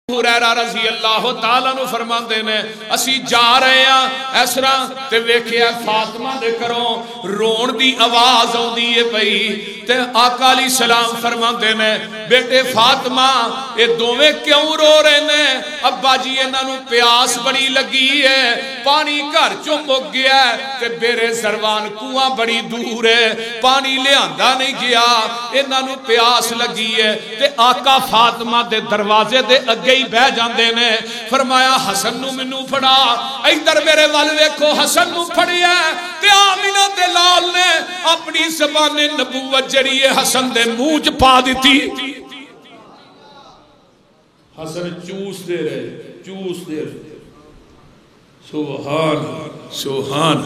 ہریرہ رضی اللہ تعالیٰ نو فرماندے نے اسی جا رہے ہیں اس طرح تے ویکھیا فاطمہ دے گھروں رون دی آواز آوندی ہے پئی تے آقا علیہ السلام فرماندے نے بیٹے فاطمہ اے دوویں کیوں رو رہے نے؟ ابا جی انہاں نو پیاس بڑی لگی ہے، پانی گھر چوں مک گیا ہے تے بیرے زروان کنواں بڑی دور ہے، پانی لیاندا نہیں گیا، انہاں نو پیاس لگی ہے تے آقا فاطمہ دے دروازے دے اگے بہ جاندے نے۔ فرمایا حسن نو منو پھڑا، ادھر میرے وال ویکھو، حسن نو پھڑیا تے آمینہ دے لال نے اپنی زبان نبوت جڑی ہے حسن دے منہ چ پا دتی۔ حسن چوس دے رہے سبحان سبحان،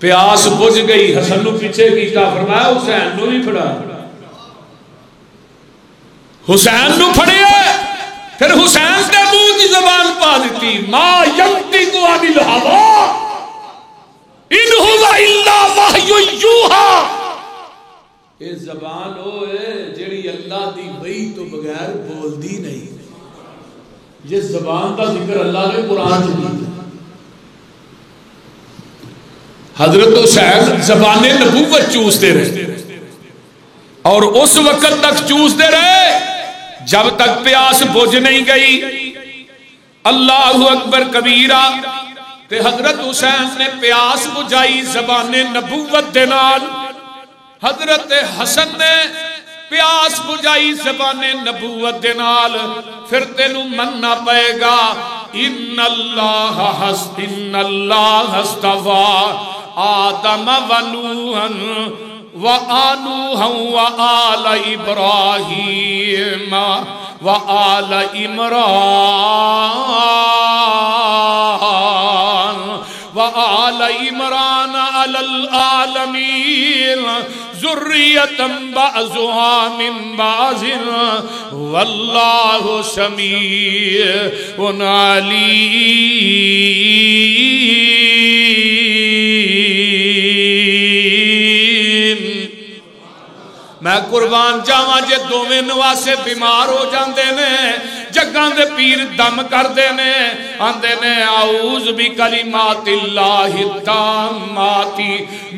پیاس بجھ گئی، حسن نو پیچھے کیتا، فرمایا حسین نو بھی پھڑا، حسین نو پھڑیا، پھر حسین دے منہ کی زبان پا دیتی، ما ینطق عن الہوی ان هو الا وحی یوحی۔ یہ زبان ہوئے جڑی اللہ دی وحی تو بغیر بول دی نہیں، یہ زبان کا ذکر اللہ نے قرآن سے کیا۔ حضرت حسین زبان نبوت چوستے رہے اور اس وقت تک چوستے رہے جب تک پیاس بجھ نہیں گئی۔ اللہ اکبر کبیرہ، تے حضرت حسین نے پیاس بجھائی زبان نبوت دے نال، حضرت حسن نے پیاس بجھائی زبان نبوت دے نال۔ پھر تینوں مننا پائے گا، ان اللہ استفا آدم و نوحا وآنوحا وآل ابراہیم وآل عمران علی العالمین ذریۃ بعضها من بعض واللہ سمیع علیم۔ میں قربان جاواں جے دوویں نواسے بیمار ہو جاندے نے، جگاں دے پیر دم کر دے نے، آندے نے اعوذ بکلمات اللہ التامات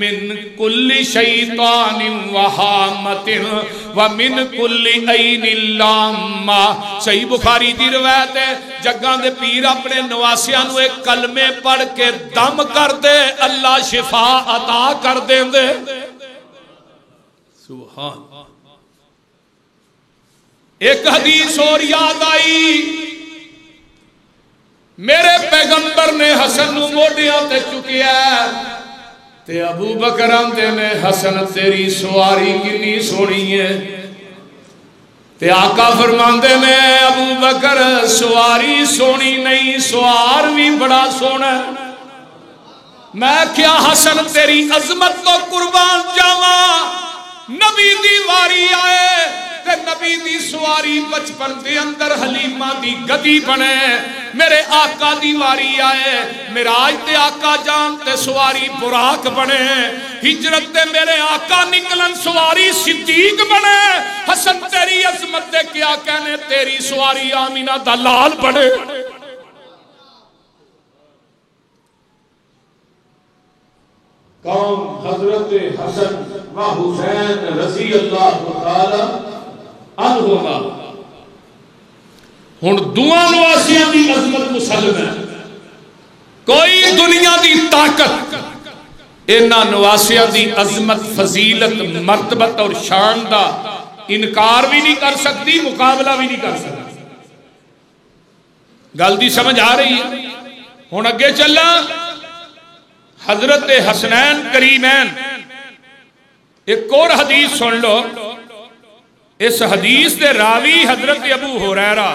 من کل شیطان وہامت ومن کل عین لامہ۔ صحیح بخاری دی روایت ہے، جگاں دے پیر اپنے نواسیاں نو ایک کلمے پڑھ کے دم کر دے، اللہ شفا عطا کر دیں دے۔ سبحان۔ ایک حدیث اور یاد آئی، میرے پیغمبر نے حسن نو موڈیاں تے چکیا تے ابو بکر آندے نے حسن تیری سواری کنی سونی ہے، تے آقا فرماندے نے ابو بکر سواری سونی نہیں، سوار بھی بڑا سونا ہے۔ میں کیا حسن تیری عظمت تو قربان جاواں، نبی دی واری آئے تے نبی دی سواری بچپن دے اندر حلیمہ دی گدی بنے، میرے آقا دی واری آئے معراج تے آقا جان تے سواری براق بنے، ہجرت تے میرے آقا نکلن سواری صدیق بنے۔ حسن تیری عظمت دے کیا کہنے، تیری سواری آمینہ دا لال بنے۔ کون؟ حضرت حسن و حسین رضی اللہ تعالی عنہما۔ ہن دوواں نواسیاں دی عظمت مسلم ہے، کوئی دنیا دی طاقت انہاں نواسیاں دی عظمت، فضیلت، مرتبت اور شان دا انکار بھی نہیں کر سکتی، مقابلہ بھی نہیں کر سکتی۔ گل دی سمجھ آ رہی ہے؟ ہن اگے چلنا، حضرت حسنین کریمین ایک اور حدیث سن لو۔ اس حدیث دے راوی حضرت ابو ہریرہ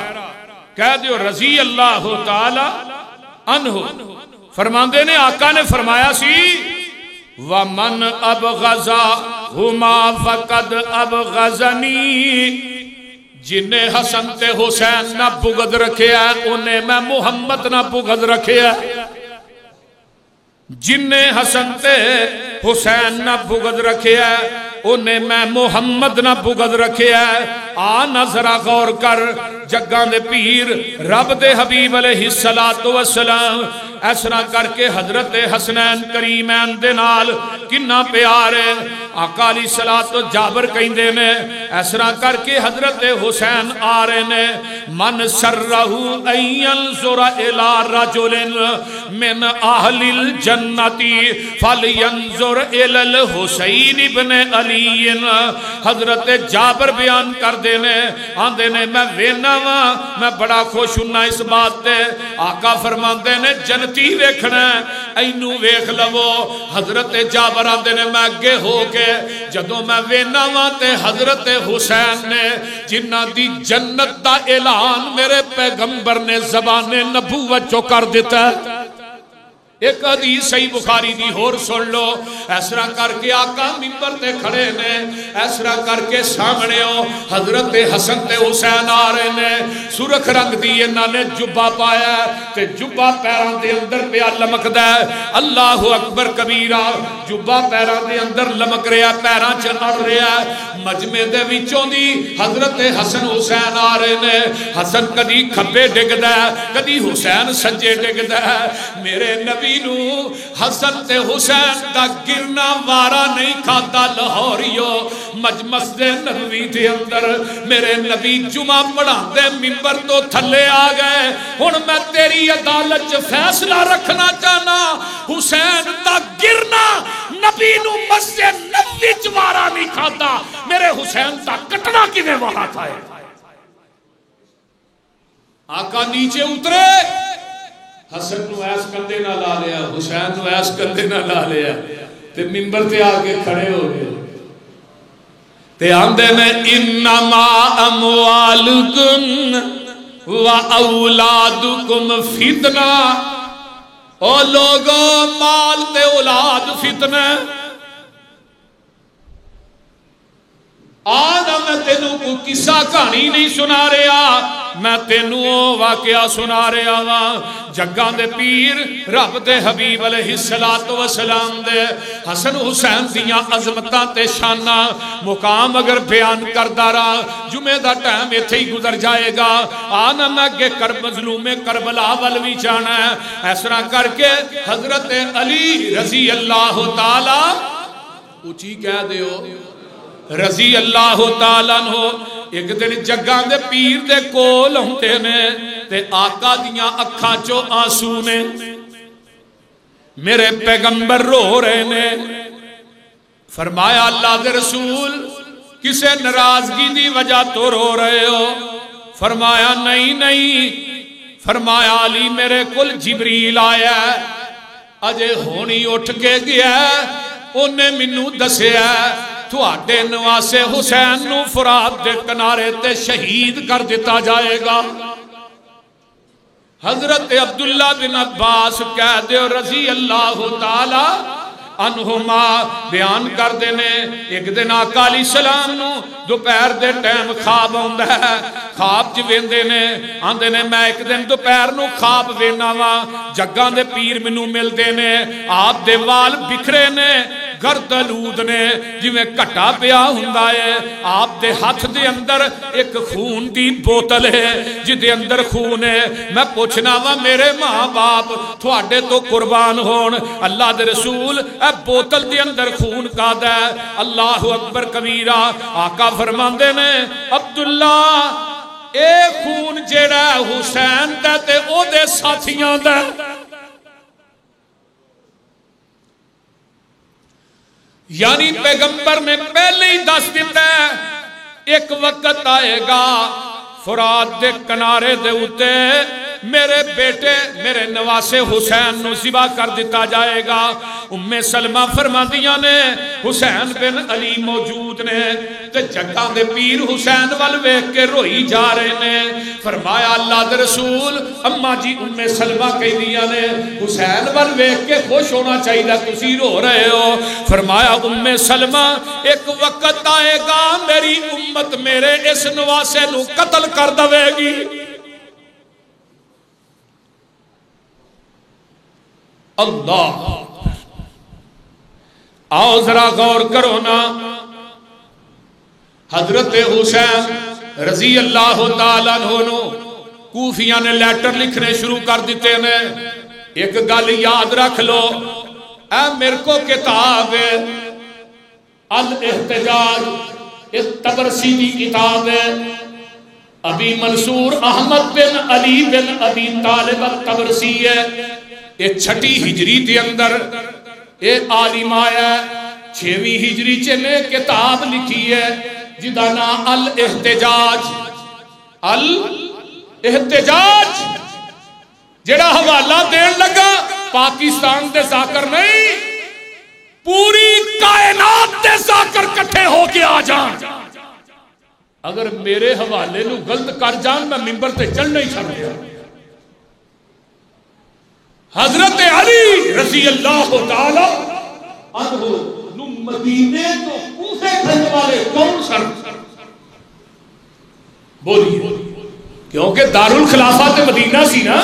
کہہ دیو رضی اللہ تعالی عنہ فرماندے نے، آقا نے فرمایا سی وَمَنْ أَبْغَزَهُمَا فَقَدْ أَبْغَزَنِي، جنہیں حسن تے حسین نہ بغض رکھے ہے انہیں میں محمد نہ بغض رکھے ہے، جنہیں حسن تے حسین نہ بغض رکھے ہے انہیں میں محمد نہ بغض رکھے ہے۔ آ نظرہ غور کر جگان دے پیر رب دے حبیب علیہ السلام اس طرح کر کے حضرت حسنین کریمین دے نال کنا پیار ہے آقا علیہ الصلوۃ جابر کہندے نے اس طرح کر کے حضرت حسین آ رہے نے من سرہ ان ينظر الى رجل من اہل الجنت فلینظر الى الحسین ابن علی حضرت جابر بیان کر دینے آندے نے میں وینا وا میں بڑا خوش ہونا اس بات تے آقا فرماندے نے جنتی ویکھنا اینو ویکھ لو حضرت جابر آندے نے میں اگے ہو کے جدوں میں وینا وا تے حضرت حسین نے جنہ دی جنت دا اعلان میرے پیغمبر نے زبان نبوت جو کر دیتا ہے ایک حدیث صحیح بخاری دی ہور سن لو اس طرح کر کے آقا منبر تے کھڑے نے اس طرح کر کے سامنے ہو حضرت حسن تے حسین آ رہے نے سرخ رنگ دی انہاں نے جبہ پایا تے جبہ پیراں دے اندر پیا لمکدا ہے اللہ اکبر کبیرہ جبہ پیراں دے اندر لمک رہا پیراں چ اڑ رہا مجمع دے وچوں دی حضرت حسن حسین آ رہے نے حسن کدی کھبے ڈگدا ہے کدی حسین سجے ڈگدا ہے میرے نبی حسن تے حسین دا گرنا وارا نہیں کھاتا لاہوریو مسجد نبوی دے اندر میرے نبی جمعہ پڑھا دے منبر تو تھلے آ گئے ہن میں تیری عدالت فیصلہ رکھنا چاہنا حسین دا گرنا نبی نو مسجد نبوی وارا نہیں کھاتا میرے حسین دا کٹنا کنے وہاں تھا ہے آقا نیچے اترے حسن نو ایس کندے نہ لا لیا حسین نو ایس کندے نہ لا لیا تے منبر تے آگے کھڑے ہو گئے تے آندے میں انما اموالکم و اولادکم فتنہ او لوگوں مال تے اولاد فتنہ آدھا میں تینوں کو قصہ کہانی نہیں سنا رہا میں تینوں واقعہ سنا رہا ہاں جگان دے پیر رب دے حبیب علیہ السلام دے حسن حسین دیاں عظمتاں تے شانہ مقام اگر بیان کردہ رہا جمعہ دا ٹائم ایتھے ہی گزر جائے گا آنا میں کہ مظلوم کربلا والوی جانا ہے ایسا کر کے حضرت علی رضی اللہ تعالی اچھی کہہ دیو رضی اللہ تعالیٰ عنہ ایک دن جگان دے پیر دے کول ہوندے نے تے آقا دیاں اکھاں چو آنسو نے میرے پیغمبر رو رہے نے فرمایا اللہ دے رسول کسے ناراضگی دی وجہ تو رو رہے ہو فرمایا نہیں فرمایا علی میرے کل جبریل آیا اجے ہونی اٹھ کے گیا انہیں منو دسیا تھوڑے نواسے حسین نو فرات دے کنارے تے شہید کر دیتا جائے گا حضرت عبداللہ بن عباس کہہ دے رضی اللہ تعالی عنہما بیان کر دینے ایک دن آقا علیہ السلام نو دوپہر دے ٹائم خواب ہوندہ ہے خواب جو ویندے نے آندے نے میں ایک دن دوپہر نو خواب وینا وا جگان دے پیر منو مل دینے آپ دے وال بکھرے نے گردلود نے جی میں کٹا پیا ہوندا ہے آپ دے ہاتھ دے اندر ایک خون دی بوتل ہے جی دے اندر خون ہے میں پوچھنا وا میرے ماں باپ تھوڑے تو قربان ہون اللہ دے رسول اے بوتل دے اندر خون کا دے اللہ اکبر کبیرہ آقا فرماندے نے عبداللہ اے خون جیڑا حسین دے تے او دے ساتھیاں دے یعنی پیغمبر نے پہلے ہی دس دیتا ہے ایک وقت آئے گا فرات دے کنارے دے اتے میرے بیٹے میرے نواسے حسین نو ذبح کر دیتا جائے گا ام سلمہ فرماندیاں نے حسین بن علی موجود نے تے جگان دے پیر حسین والویک کے روئی جا رہے نے فرمایا اللہ دے رسول اماں جی ام سلمہ کہہ دیا نے حسین والویک کے خوش ہونا چاہیے تسی رو رہے ہو فرمایا ام سلمہ ایک وقت آئے گا میری امت میرے اس نواسے نو قتل کر دوے گی اللہ آؤ ذرا غور کرو نا حضرت حسین رضی اللہ تعالیٰ عنہ کوفیاں نے لیٹر لکھنے شروع کر دیتے ہیں. ایک گل یاد رکھ لو، اے میرے کو کتاب الاحتجاج اس تبرسی کی کتاب ہے، ابی منصور احمد بن علی بن ابی طالب التبرسی ہے. یہ 6 ہجری کے اندر یہ عالم آیا، 6ویں ہجری چ نے کتاب لکھی ہے جدا نام الاحتجاج. الاحتجاج جڑا حوالہ دین لگا پاکستان دے ذاکر نہیں، پوری کائنات دے ذاکر کٹھے ہو کے آ جان. اگر میرے حوالے نو غلط کر جان میں منبر تے چڑھنا ہی چھڑ گیا. حضرت علی رضی اللہ تعالی عنہ نو مدینے تو کوفے کھڑنے والے کون سن؟ بولیے. کیونکہ دارالخلافہ تے مدینہ سی نا.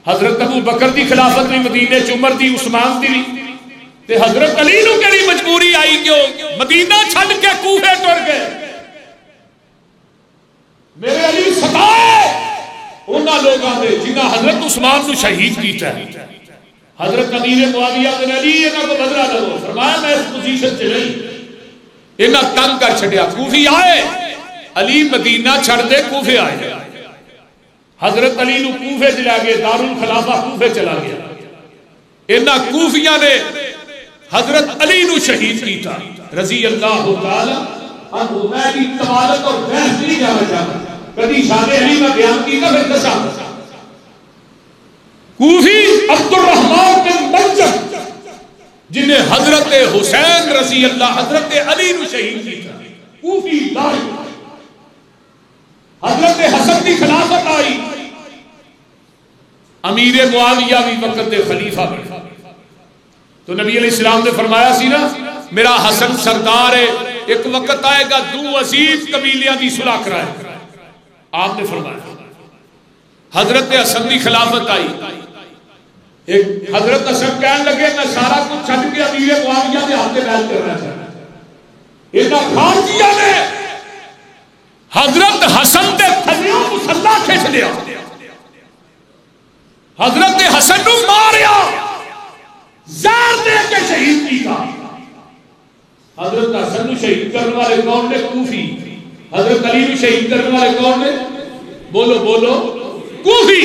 حضرت ابو بکر دی خلافت بھی مدینے چ، عمر دی، عثمان دی، تے حضرت علی نو کیڑی مجبوری آئی کہ مدینہ چھڈ کے کوفے ٹر گئے؟ میرے علی ستائے انہاں لوگاں دے جنہاں حضرت عثمان نو شہید کیتا ہے. حضرت امیر معاویہ بن علی انہاں کو بدلہ لو، فرمایا میں اس پوزیشن چ نہیں، انہاں تنگ کر چھڈیا. کوفی آئے، علی مدینہ چھڑ دے کوفے آئے. حضرت علی نو کوفے چلا گئے، دارالخلافہ کوفے چلا گیا. انہاں کوفیاں نے حضرت علی نو شہید کیتا رضی اللہ تعالی عنہ. میں بھی توالت اور بحث نہیں جانا چاہتا، کبھی شان علی میں بیان کی کا پھر دسا. کوفی عبد الرحمن بن ملجم جنہیں حضرت حسین رضی اللہ حضرت علی نو شہید کیتا، کوفی لائے. حضرت حسن کی خلافت آئی، امیر معاویہ بھی وقت دے خلیفہ بنے. تو نبی علیہ السلام نے فرمایا سی نا میرا حسن سردار ہے، ایک وقت آئے گا دو عزیز قبیلیاں دی صلح کرائے. آپ نے فرمایا. حضرت حسن کی خلافت آئی، ایک حضرت حسن کہنے لگے میں سارا کچھ چھڈ کے امیر معاویہ کے ہاتھ بیعت کرنا چاہتا. انہاں خارجیاں نے حضرت حسن دے تھلیوں مسلح کھچ لیا، حضرت حسن نو ماریا، زہر دے کے شہید کیا. حضرت حسن نو شہید کرنے والے کون نے؟ کوفی. حضرت علی نو شہید کرنے والے کون نے؟ بولو بولو، کوفی.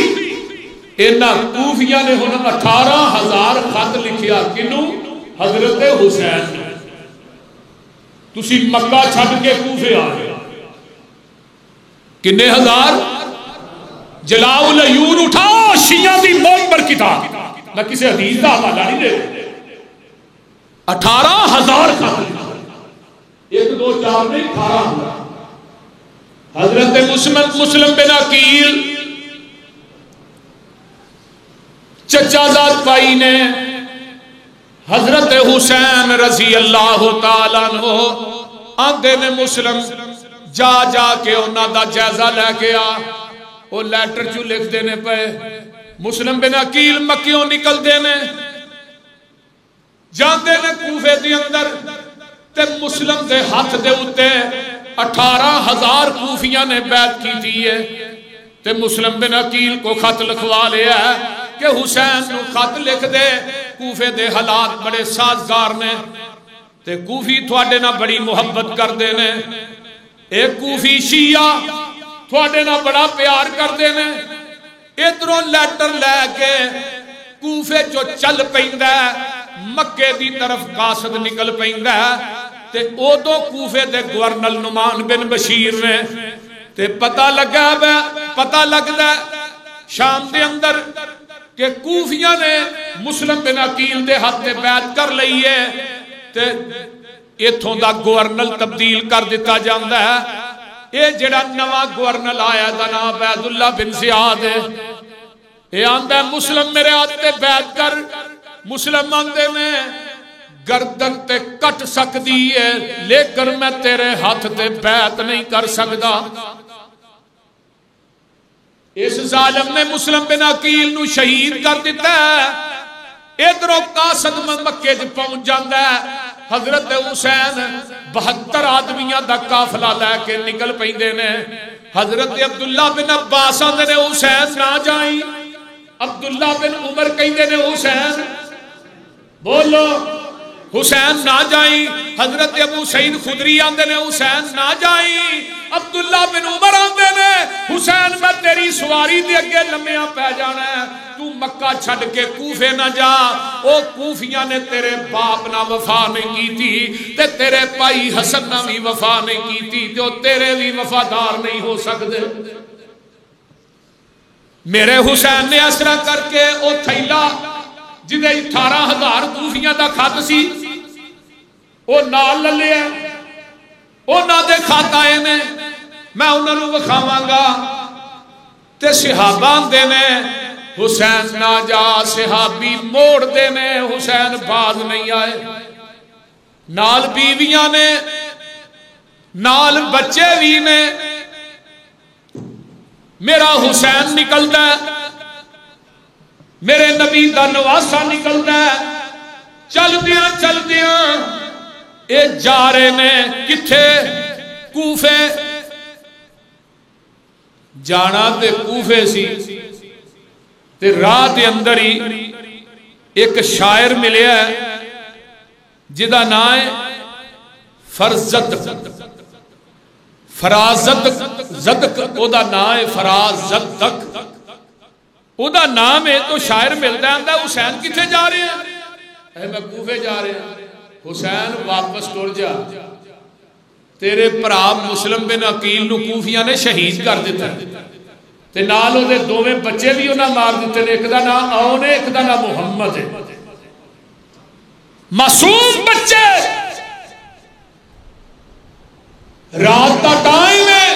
انہاں کوفیاں نے ہن 18,000 خط لکھیا کنوں؟ حضرت حسین. تسی مکہ چھڈ کے کوفے آ گئے. کنے ہزار؟ جلاء العیون اٹھاؤ، شیعہ دی معتبر کتاب، میں کسی حدیث کا حوالہ نہیں دے. 18,000 خط، 1 2 4 نہیں، 18,000. حضرت مسلم بن عقیل چچا زاد بھائی نے حضرت حسین رضی اللہ تعالیٰ عنہ آندے نے مسلم جا جا کے انہاں دا جائزہ لے کے آ. وہ لیٹر چو لکھ دینے پہ مسلم بن عقیل مکیوں نکل دینے جاندے نے کوفے دی اندر تے مسلم دے ہاتھ دے اتے 18,000 کوفیاں نے بیعت کی دیئے. تے مسلم بن عقیل کو خط لکھوا لیا ہے کہ حسین نو خط لکھ دے، کوفے دے حالات بڑے سازگار نے تے کوفی تھوڑے نہ بڑی محبت کر دینے. ایک کوفی شیعہ تھوڑے نہ بڑا پیار کر دینے. ادھروں لیٹر لے کے کوفے جو چل پیندا ہے، مکے دی طرف قاصد نکل پیندا ہے. تے اودو کوفے دے گورنر نعمان بن بشیر نے تے پتہ لگدا شام دے اندر کہ کوفیاں نے مسلم بن عقیل دے ہاتھ تے بیعت کر لئی ہے تے ایتھوں دا گورنر تبدیل کر دیتا جاندا ہے. اے جڑا نواں گورنر آیا دا نام عبید اللہ بن زیاد ہے. اے آندا ہے مسلم میرے ہاتھ تے بیعت کر. مسلم آندے میں گردن تے کٹ سکدی ہے لیکن میں تیرے ہاتھ تے بیعت نہیں کر سکدا. اس ظالم نے مسلم بن عقیل نو شہید کر دیتا ہے. ادھروں قاصد مکے چ پہنچ جاندا ہے. حضرت حسین 72 آدمیاں دا قافلہ لے کے نکل پیندے نے. حضرت عبداللہ بن عباس آندے نے حسین نہ جائیں. عبداللہ بن عمر کہندے نے حسین بولو حسین نہ جائیں. حضرت ابو سعید خدری آندے نے حسین نہ جائیں. عبداللہ بن عمر آندے نے حسین میں تیری سواری دے اگے لمیا پہ جانا ہے, تو مکہ چھڈ کے کوفے نہ جا. او کوفیاں نے تیرے باپ نہ وفا نہیں کی تھی تے تیرے بھائی حسن نہ بھی وفا نہیں کی تھی تے تیرے بھی وفادار نہیں ہو سکتے. میرے حسین نے اسرا کر کے او تھیلا جدے 18,000 کوفیاں دا خط سی او نال للیا. انہاں دے خط آئے نے, میں انہاں نوں وکھاواں گا تے صحابہ آندے نے حسین نہ جا. صحابی موڑ دے نے حسین باز نہیں آئے. نال بیویاں نے نال بچے بھی نے. میرا حسین نکلدا ہے, میرے نبی دا نواسا نکلدا ہے. چلدیاں چلدیاں اے جا رہے نے کتھے کوفے. جانا تے کوفے سی تے راہ دے اندر ہی ایک شاعر ملیا ہے جدا نام ہے فرزدق. فرازدق زدق او دا نام ہے فرازدق. او دا نام ہے تو شاعر ملتا ہے حسین کتھے جا رہے ہیں؟ میں کوفے جا رہے ہیں. حسین واپس ٹر جا, تیرے بھرا مسلم بن عقیل نو کوفیاں نے شہید کر دیتا تے نال او دے دوویں بچے بھی انہاں مار دیتے نے. ایک دا نام اون ہے, ایک دا نام محمد ہے. معصوم بچے, رات دا ٹائم ہے,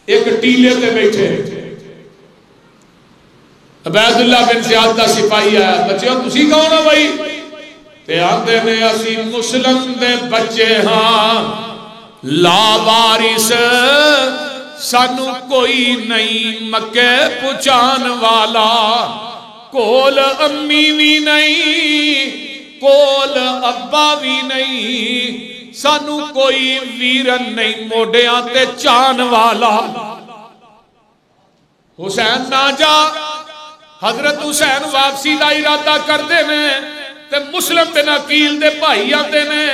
ایک ٹیلے تے بیٹھے. عبید اللہ بن زیاد دا سپاہی آیا, بچیو تسی کون ہو بھائی؟ تے آندے نے اسی مسلم دے بچے ہاں لا وارث, سانو کوئی نہیں مکے پہنچان والا. کول امی بھی نہیں کول ابا بھی نہیں, سانو کوئی ویرن نہیں موڈیاں تے چان والا. حسین نہ جا. حضرت حسین واپسی دا ارادہ کر دے نے تے مسلم بن عقیل دے بھائی آتے نے,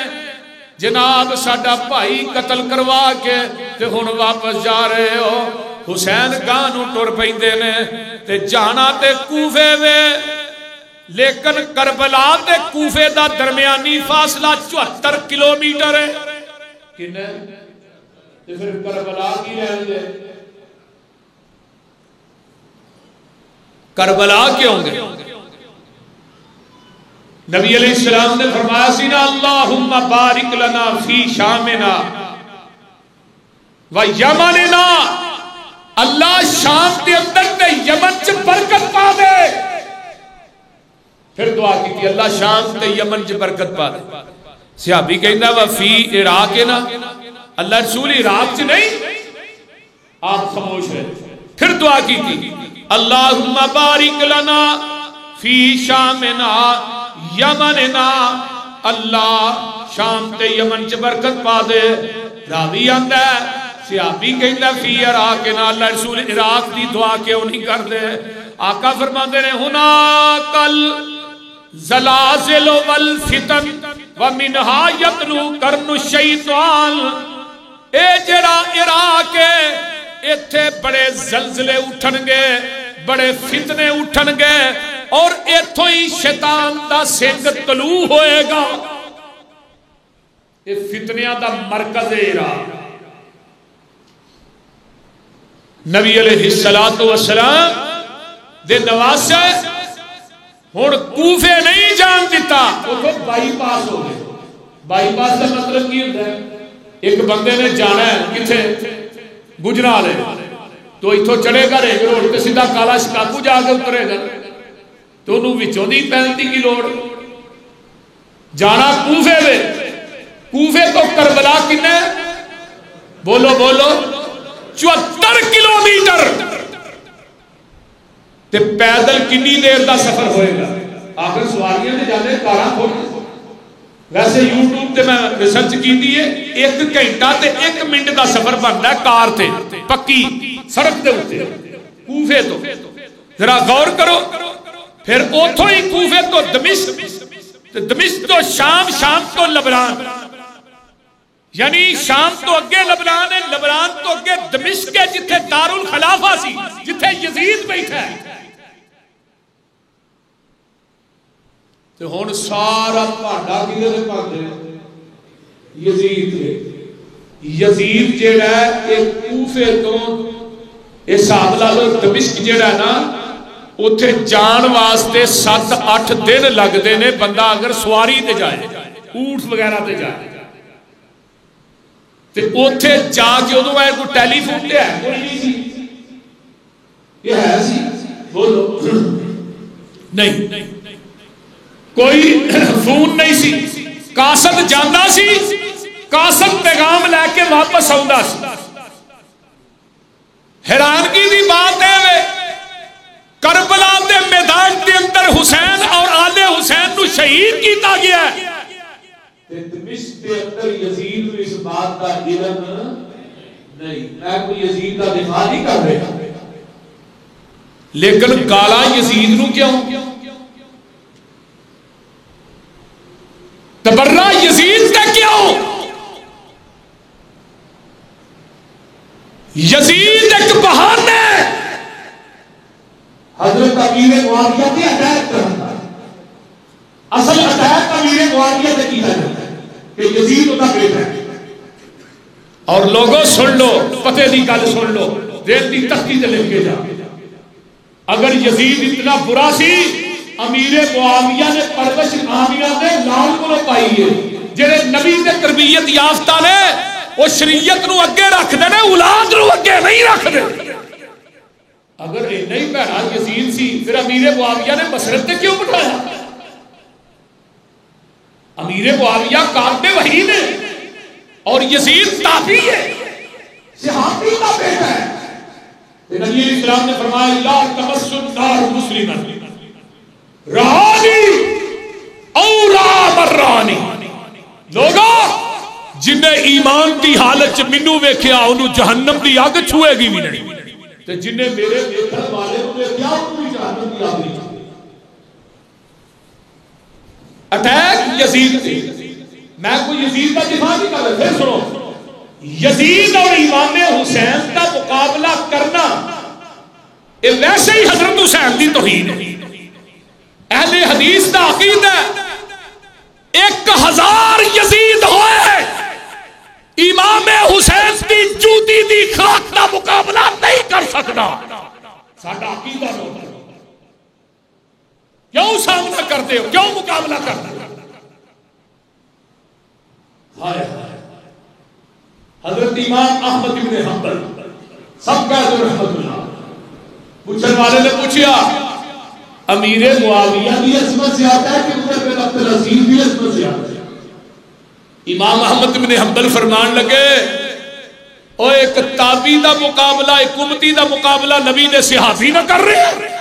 جناب ساڈا بھائی قتل کروا کے تے ہن واپس جا رہے ہو. حسین گاہ نو ٹر پیندے نے تے جانا تے کوفے وے, لیکن کربلا تے کوفے دا درمیانی فاصلہ 74 کلومیٹر ہے. کنے تے پھر کربلا کی رہن دے, کربلا کیوں گے؟ نبی علیہ السلام نے فرمایا سی نا اللہم بارک لنا فی شامنا و یمننا, اللہ شام کے اندر تے یمن چ برکت پا دے. پھر دعا کی تھی اللہ شام تے یمن چ برکت پا دے. صحابی کہندا وا فی عراق نا, اللہ رسول عراق چ نہیں, آپ خاموش رہے. پھر دعا کی تھی اللہم بارک لنا فی شامنا یمننا, اللہ شام تے یمن چ برکت پا دے. راوی آندا ہے صحابی کہندا فی عراقنا, اللہ رسول عراق دی دعا کیوں نہیں کر دے؟ آقا فرماندے نے ہناکل زلازل والفتن ومنہا یتلو کرن الشیطان. اے جڑا عراق ہے ایتھے بڑے زلزلے اٹھن گے, بڑے فتنے اٹھن گے, اور ایتھوں ہی شیطان دا سنگ طلوع ہوئے گا. یہ فتنیاں دا مرکز ہے عراق. نبی علیہ السلام دے نواسے ہن کوفے نہیں جان دیتا, وہ بائی پاس ہو گئے. بائی پاس کا مطلب کی ہوتا ہے؟ ایک بندے نے جانا ہے کتھے گجرالے, تو اتھوں چڑھے گا رنگ روڈ تے سیدھا کالا شکاگو جا کے اترے گا, تو انہوں وچوں دی پہنتی کی لوڑ. جانا کوفے میں, کوفے تو کربلا کنے بولو بولو 74 کلومیٹر. تے پیدل کنی دیر دا سفر ہوئے گا؟ آخر سواریاں نے جانے کاراں کھول ویسے یوٹیوب تے میں ریسرچ کی ہے 1 گھنٹہ تے 1 منٹ دا سفر بنتا ہے کار تے پکی سڑک دے اوتے کوفے تو ذرا غور کرو پھر اوتھوں ہی کوفے تو دمشق تے دمشق تو شام شام تو لبنان یعنی شام تو اگے لبنان ہے لبنان تو اگے دمشق ہے جتھے دارالخلافہ سی جتھے یزید بیٹھا ہے تے ہن سارا پہاڑا کدے تے پاندے یزید یزید جیڑا ہے اے کوفے تو اے حساب لا لو دمشق جیڑا ہے نا اوتھے جان واسطے 7-8 دن لگدے نے بندہ اگر سواری تے جائے اونٹ وغیرہ تے جائے تے اوتھے جا کے ادوں ہے کوئی ٹیلی فون تے ہے کوئی نہیں سی یہ ہے سی بولو نہیں کوئی فون نہیں سی قاصد جاندا سی قاصد پیغام لے کے واپس آوندا سی حیرانگی دی بات ہے کربلا دے میدان دے اندر حسین اور آل حسین نو شہید کیتا گیا ہے دمشق دے اندر یزید نو اس بات کا علم نہیں میں کوئی یزید کا دفاع نہیں کر رہا لیکن گالا یزید نو کیوں تبرہ یزید کا کیوں یزید ایک بہانے حضرت امیر معاویہ کی اٹیک کرنا اصل اٹیک امیر معاویہ سے کیا جاتا ہے کہ یزید ہوتا بیٹا ہے اور لوگوں سن لو پتے دی گل سن لو دل دی تختی تے لکھ کے جا اگر یزید اتنا برا سی امیر معاویہ نے پرورش آمینہ دے لال کو پائی ہے جڑے نبی دے تربیت یافتہ نے وہ شریعت نو اگے رکھ دے نے اولاد نو اگے نہیں رکھ دے اگر یہ نہیں بہنا یزید سی پھر امیر معاویہ نے مسرت تے کیوں بٹھایا امیر معاویہ کاتب وحی نے اور یزید تابعی ہے صحابی کا بیٹا ہے نبی علیہ السلام نے فرمایا لا تمس النار مسلما رانی او را مرانی لوگا جنہیں ایمان دی حالت مینوں ویکھیا انہوں جہنم دی اگ چھوئے گی بھی نہیں تے جنہیں میرے دیکھن والے نے کیا انہوں جہنم دی اگ نہیں اٹیک یزید تھی میں کوئی یزید کا دفاع نہیں کر رہا پھر سنو یزید اور امام حسین کا مقابلہ کرنا یہ ویسے ہی حضرت حسین دی توہین ہے اہل حدیث دا عقیدہ 1000 یزید ہوئے امام حسین دی جوتی دی خاک دا مقابلہ نہیں کر سکتا ساڈا عقیدہ ہوتا کیوں سامنا کرتے ہو کیوں مقابلہ کرتے ہو ہائے حضرت امام احمد بن حنبل سب کا رحمت اللہ پوچھنے والے نے پوچھا امیر معاویہ کی عصمت سے آتا ہے کہ عمر بن عبد العزیز کی عصمت سے آتا ہے امام احمد بن حنبل فرمان لگے او ایک تابعی دا مقابلہ ایک امتی دا مقابلہ نبی دے صحابی نہ کر رہے ہیں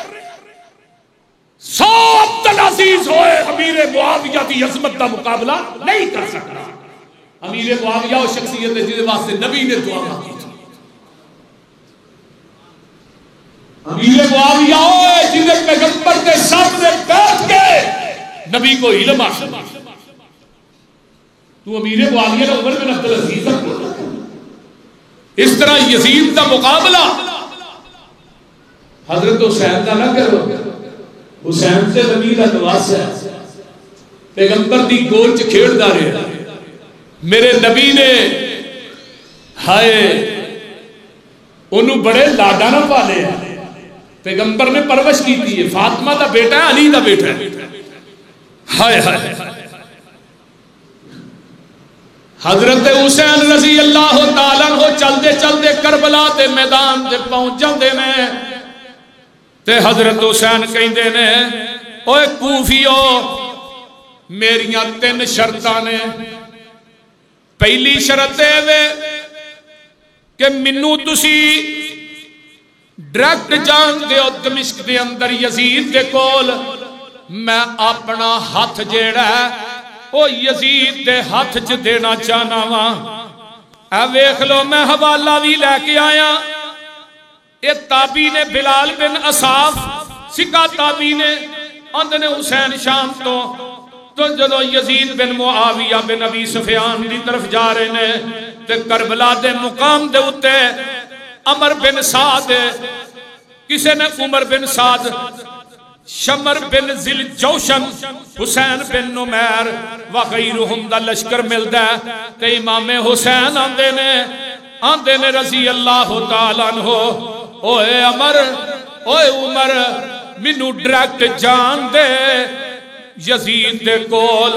100 عبد العزیز ہوئے امیر معاویہ کی عظمت کا مقابلہ نہیں کر سکتا امیر معاویہ وہ شخصیت ہے جس واسطے نبی نے دعا مانگی تھی امیر معاویہ ہوئے جنہیں پیغمبر کے سامنے بیٹھ کے نبی کو علم حاصل تو امیر معاویہ نے عمر بن عبد العزیز اس طرح یزید کا مقابلہ حضرت حسین کا نہ کرو حسین سے نبی کا نواز ہے پیغمبر دی گول چ کھیڑدا رہا میرے نبی نے ہائے انہوں بڑے لاڈا نہ پالے پیغمبر نے پرورش کی تھی فاطمہ دا بیٹا ہے علی دا بیٹا ہے ہائے ہائے حضرت حسین رضی اللہ تعالیٰ عنہ چلدے چلدے کربلا دے میدان تے پہنچ جاندے نے تے حضرت حسین کہندے نے اوے کوفیو میریاں 3 شرطاں نے پہلی شرط ہے کہ منو تسی ڈائریکٹ جان دیو دمشق دے اندر یزید دے کول میں اپنا ہاتھ جیڑا ہے او یزید دے ہاتھ چ دینا چاہنا وا۔ اے ویکھ لو میں حوالہ بھی لے کے آیا، اے تابی نے بلال بن اصاف سکا تابی نے اندنے حسین شام تو جدو یزید بن معاویہ بن ابی سفیان دی طرف جا رہے نے تے کربلا دے مقام دے اتے عمر بن سعد، کسے نے عمر بن سعد، شمر بن ذل جوشن، حسین بن نمیر وغیرہم دا لشکر ملدا ہے تے امام حسین آندے نے رضی اللہ تعالیٰ عنہ، اوے عمر اوے عمر مینوں ڈائریکٹ جان دے یزید دے کول،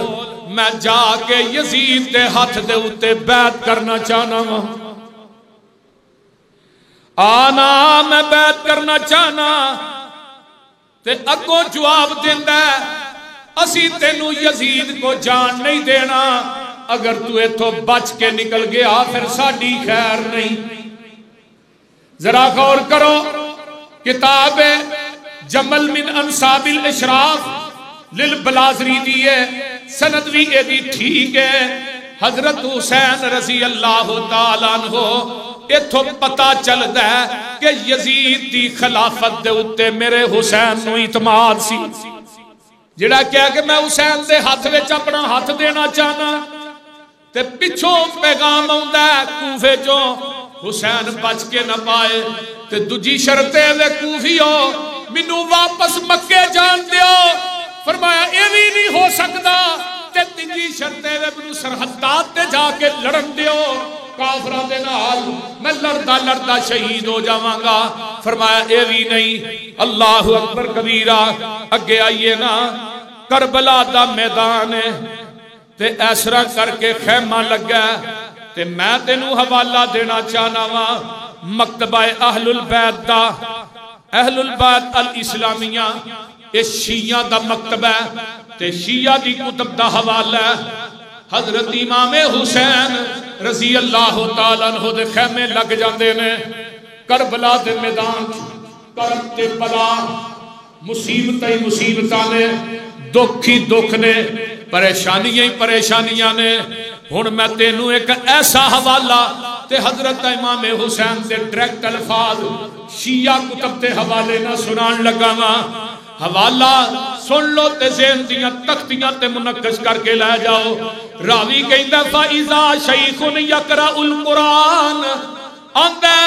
میں جا کے یزید دے ہاتھ دے اتے بیعت کرنا چاہنا وا، آنا میں بیعت کرنا چاہنا۔ تے اگوں جواب دیندا ہے اسی تینوں یزید کو جان نہیں دینا، اگر تو ایتھوں بچ کے نکل گیا پھر ساڈی خیر نہیں۔ ذرا غور کرو، کتاب جمل من انصاب الاشراف للبلازری دی ہے، سند بھی اے دی ٹھیک ہے۔ حضرت حسین رضی اللہ تعالیٰ عنہ ایتھوں پتہ چلدا ہے کہ یزید دی خلافت دے اتے میرے حسین نو اعتماد سی، جڑا کہا کہ میں حسین دے ہاتھ وچ اپنا ہاتھ دینا چاہنا، تے پچھوں پیغام آندا ہے کوفے چوں حسین بچ کے نہ پائے، تے دوجی شرطے وے کوفیو مینوں واپس مکے جان دیو، فرمایا اے بھی نہیں ہو سکدا، تے تیجی شرطے وے مینوں سرحدات تے جا کے لڑن دیو کافراں دے نال، میں لڑدا لڑدا شہید ہو جاواں گا۔ فرمایا اے بھی نہیں، اللہ اکبر کبیرہ۔ اگے آئیے نا، کربلا دا میدان ہے تے ایسرا کر کے خیمہ لگا تے میں تینوں حوالہ دینا چاہنا وا مکتبہ اہل البیت دا، اہل البیت الاسلامیہ، اے شیعہ دا مکتبہ تے شیعہ دی کتب دا حوالہ ہے۔ حضرت امام حسین رضی اللہ تعالیٰ عنہ دے خیمے لگ جاندے نے کربلا دے میدان، کرب تے بلا مصیبتیں ہی مصیبتاں نے، دکھ ہی دکھ نے، پریشانیاں ہی پریشانیاں نے۔ ہن میں تینوں ایک ایسا حوالہ تے حضرت امام حسین دے ڈائریکٹ الفاظ شیعہ کتب تے حوالے نہ سنان لگا وا، حوالہ سن لو تے ذہن دیاں تختیاں تے منقش کر کے لے جاؤ۔ راوی کہندا فَإِذَا شَيْخٌ يَقْرَأُ الْقُرْآنَ، آندا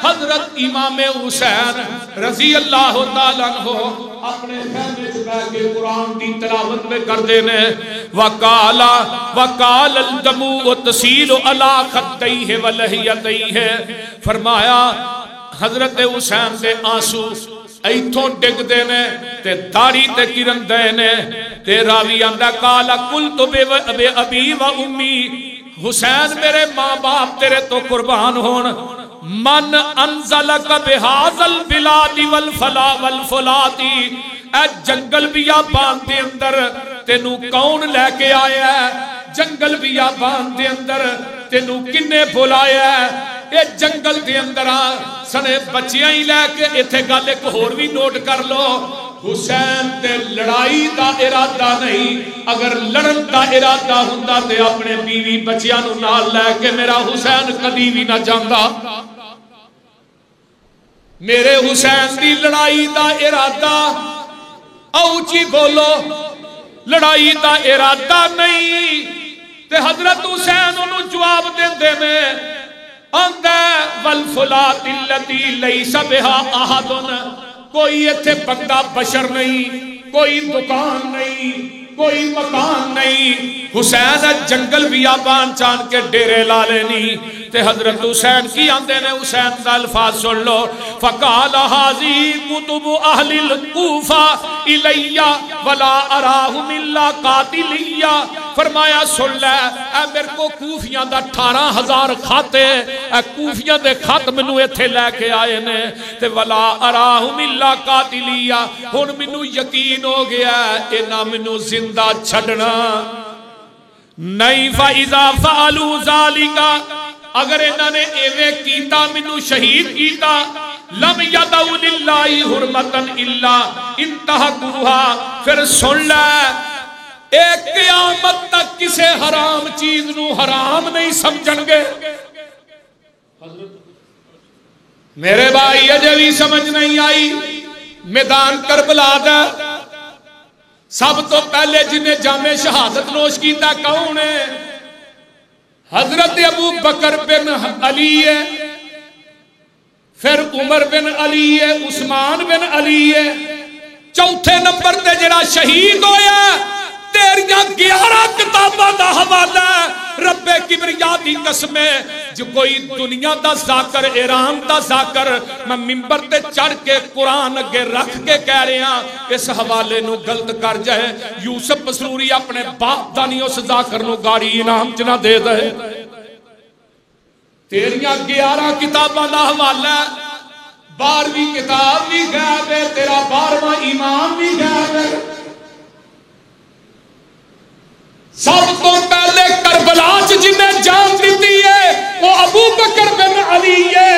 حضرت امام حسین رضی اللہ تعالیٰ عنہ اپنے خیمے سے بیٹھ کے قرآن کی تلاوت میں کر دینے، وَقَالَ الْدَمُوءُ تَسِيلُ عَلَىٰ خَدَّيْهِ وَلَحِيَتَيْهِ، فرمایا حضرت حسین دے آنسو ایتھوں ڈگ دینے تے داڑھی تے گرن دینے تے راوی آندا قال قلت بے ابی و امی، حسین میرے ماں باپ تیرے تو قربان ہون، من انزلک بہذا البلاد والفلا والفلاتی، اے جنگل بیابان دے اندر تینوں کون لے کے آیا ہے، جنگل بیابان دے اندر تینوں کنے بلایا ہے، اے جنگل دے اندر سنے بچیاں ہی لے کے۔ ایتھے گل ایک ہور بھی نوٹ کر لو، حسین تے لڑائی دا ارادہ نہیں، اگر لڑن دا ارادہ ہوندا تے اپنے بیوی بچیاں نو نال لے کے میرا حسین کدی بھی نہ جاندا۔ میرے حسین دی لڑائی دا ارادہ، اوچی بولو، لڑائی دا ارادہ نہیں۔ تے حضرت حسین انہوں جواب دیندے میں آندا والفلات التی لیس بها احد، کوئی ایتھے بندہ بشر نہیں، کوئی دکان نہیں، کوئی مکان نہیں، حسین جنگل بیابان چان کے ڈیرے لا لینی۔ تے حضرت حسین کی آندے نے، حسین دا الفاظ سن لو، فقال حاضی کتب اہل الکوفہ الیہ ولا اراہم الا قاتلیہ، فرمایا سن لے اے میرے کو کوفیاں دا 18,000 خاتے، اے کوفیاں دے خط منو ایتھے لے کے آئے نے تے ولا اراہم الا قاتلیہ، ہن منو یقین ہو گیا اے نہ منو زندہ چھڑنا نہیں۔ فَإِذَا فَعَلُوا ذَلِكَ، اگر انہوں نے ایوے کیتا منو شہید کیتا، لم یدعو للہ حرمتا الا انتہقوہا، پھر سن لے ایک قیامت تک کسے حرام چیز نو حرام نہیں سمجھن گے. میرے بھائی اجے بھی سمجھ نہیں آئی. میدان کربلا دا سب تو پہلے جنہیں جامع شہادت نوش کیتا کون ہے؟ حضرت ابو بکر بن علی ہے، پھر عمر بن علی ہے، عثمان بن علی ہے. چوتھے نمبر تے جڑا شہید ہویا تیریاں 11 کتاباں دا حوالہ رب کبریا دی قسم ہے. جو کوئی دنیا دا ذاکر ایران دا ذاکر میں منبر تے چڑھ کے قرآن اگے رکھ کے کہہ رہے ہیں اس حوالے نو غلط کر جائے یوسف مسروری اپنے باپ دا نہیں اس ذاکر نو گاڑی انعام چ نہ دے دے. تیریاں 11 کتاباں دا حوالہ 12ویں کتاب بھی غائب ہے، تیرا 12واں امام بھی غائب ہے. سب تو پہلے کربلا جنہیں جان دیتی ہے وہ ابو بکر بن علی ہے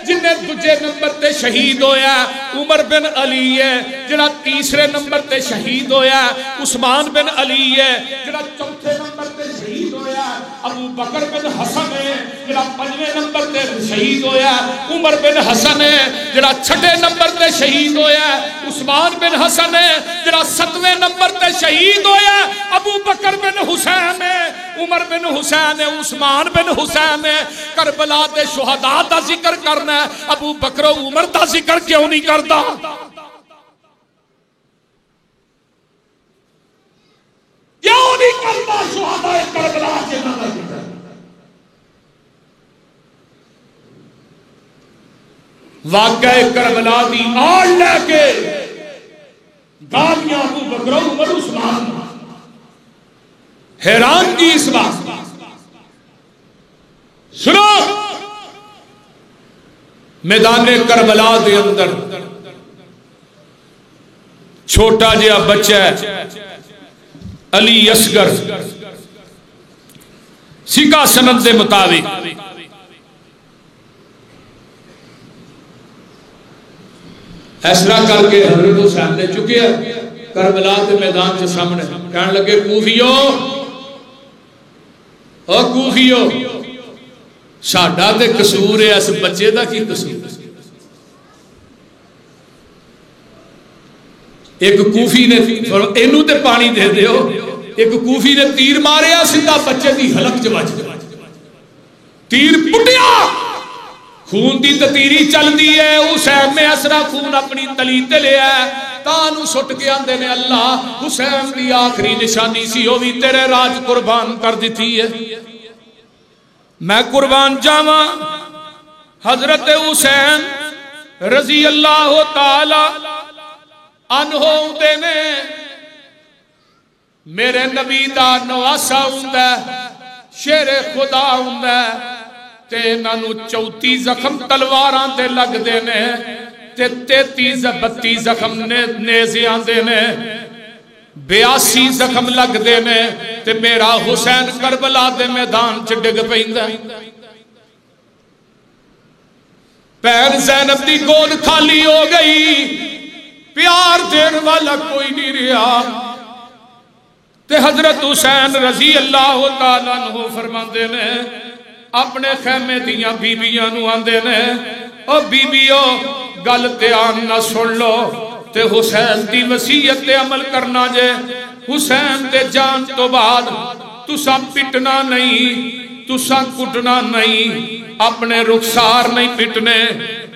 جنہیں دوجے نمبر تے شہید ہویا. عمر بن علی ہے جڑا تیسرے نمبر تے شہید ہویا. عثمان بن علی ہے جڑا چوتھے نمبر تے شہید ہویا. ابو بکر بن حسن ہے جڑا 5ویں نمبر تے شہید ہویا. عمر بن حسن ہے جڑا 6 نمبر تے شہید ہویا. عثمان بن حسن ہے جڑا 7ویں نمبر تے شہید ہویا. ابو بکر بن حسین ہے، عمر بن حسین ہے، عثمان بن حسین ہے. کربلا دے شہداء دا ذکر کرنا ہے، ابو بکر و عمر دا ذکر کیوں نہیں کرتا؟ کیوں نہیں کرتا شہداء کربلا کے نام ذکر؟ واقعہ کربلا دی آڑ لے کے گالیاں ابو بکر و عمر عثمان حیران کی اس بات. سنو میدان کربلا دے اندر چھوٹا جہا بچہ ہے علی اصغر سکہ سند دے مطابق ایسا کر کے حضرت حسین نے چکے کربلا کے میدان سے سامنے کہنے لگے کوفیو او کوفیو ساڈا تے قصور ہے اس بچے دا کی قصور؟ ایک کوفی نے اینو تے پانی دے دیو، ایک کوفی نے تیر ماریا سیدھا بچے دی حلق چ وج گیا، تیر پٹیا، خون دی تیری چل دی ہے. حسین نے اسرا خون اپنی تلی تے لیا تانو سٹ کے آندے نے اللہ حسین دی آخری نشانی سی وہ بھی تیرے راج قربان کر دیتی ہے. میں قربان جاواں حضرت حسین رضی اللہ تعالی عنہ ہوندے نے میرے نبی دا نواسا ہوندا شیر خدا ہوندا تے انہاں نو 34 زخم تلواراں تے لگ دے نے تے 32 زخم نیزے آندے نے 82 زخم لگ دے نے تے میرا حسین کربلا دے میدان چ ڈگ پیندا. پہن زینب دی گود خالی ہو گئی، پیار دین والا کوئی نہیں رہا. تے حضرت حسین رضی اللہ تعالیٰ عنہ فرماندے نے اپنے خیمے دیاں بیبیاں نو آندے نے او بیبیو گل تے آن نہ سن لو تے حسین دی وصیت تے عمل کرنا جے. حسین دے جان تو بعد تساں پٹنا نہیں، تساں کٹنا نہیں، اپنے رخسار نہیں پٹنے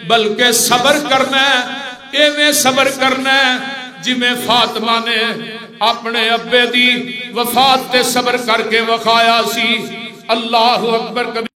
بلکہ صبر کرنا ہے. ایویں صبر کرنا ہے جی میں فاطمہ نے اپنے ابے دی وفات تے صبر کر کے وکھایا سی. اللہ اکبر.